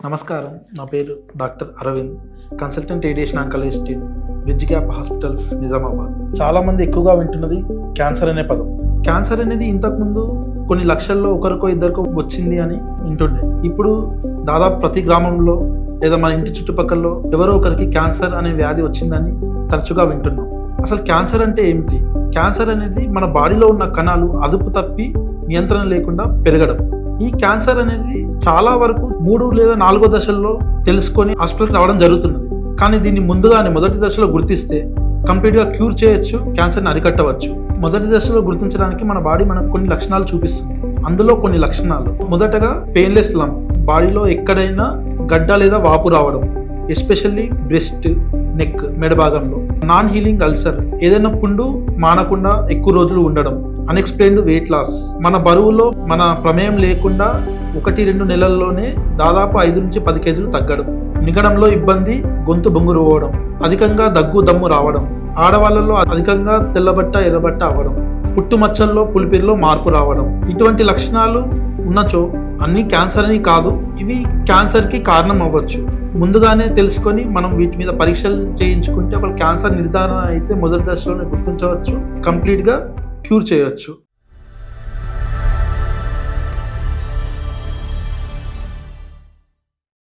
నమస్కారం. నా పేరు doctor Arvind, consultant radiation oncologist in Bridge Gap Hospitals, Nizamabad. చాలామంది ఎక్కువగా వింటున్నది క్యాన్సర్ అనే పదం. క్యాన్సర్ అనేది ఇంతకుముందు కొన్ని లక్షల్లో ఒకరికో ఇద్దరికో వచ్చింది అని వింటుండే. ఇప్పుడు దాదాపు ప్రతి గ్రామంలో లేదా మన ఇంటి చుట్టుపక్కల ఎవరో ఒకరికి క్యాన్సర్ అనే వ్యాధి వచ్చిందని తరచుగా వింటున్నాం. అసలు క్యాన్సర్ అంటే ఏమిటి? క్యాన్సర్ అనేది మన బాడీలో ఉన్న కణాలు అదుపు తప్పి నియంత్రణ లేకుండా పెరగడం. ఈ క్యాన్సర్ అనేది చాలా వరకు 3 లేదా 4 దశల్లో తెలుసుకొని హాస్పిటల్కి రావడం జరుగుతున్నది. కానీ దీన్ని ముందుగానే మొదటి దశలో గుర్తిస్తే కంప్లీట్గా క్యూర్ చేయొచ్చు, క్యాన్సర్ని అరికట్టవచ్చు. మొదటి దశలో గుర్తించడానికి మన బాడీ మనకు కొన్ని లక్షణాలు చూపిస్తుంది. అందులో కొన్ని లక్షణాలు: మొదటగా పెయిన్లెస్ లంప్, బాడీలో ఎక్కడైనా గడ్డ లేదా వాపు రావడం, ఎస్పెషల్లీ బ్రెస్ట్, నెక్, మెడ భాగంలో. నాన్ హీలింగ్ అల్సర్, ఏదైనా పుండు మానకుండా ఎక్కువ రోజులు ఉండడం. అన్ఎక్స్ప్లెయిన్డ్ వెయిట్ లాస్, మన బరువులో మన ప్రమేయం లేకుండా 1-2 నెలల్లోనే దాదాపు 5 నుంచి 10 కేజీలు తగ్గడం. మింగడంలో ఇబ్బంది, గొంతు బొంగురు పోవడం, అధికంగా దగ్గు దమ్ము రావడం, ఆడవాళ్ళలో అధికంగా తెల్లబట్ట ఎర్రబట్ట అవ్వడం, పుట్టుమచ్చల్లో పులిపిరిలో మార్పు రావడం. ఇటువంటి లక్షణాలు ఉన్నచో అన్ని క్యాన్సర్ అని కాదు, ఇవి క్యాన్సర్కి కారణం అవ్వచ్చు. ముందుగానే తెలుసుకొని మనం వీటి మీద పరీక్షలు చేయించుకుంటే ఒక క్యాన్సర్ నిర్ధారణ అయితే మొదటి దశలోనే గుర్తించవచ్చు, కంప్లీట్గా క్యూర్ చేయవచ్చు.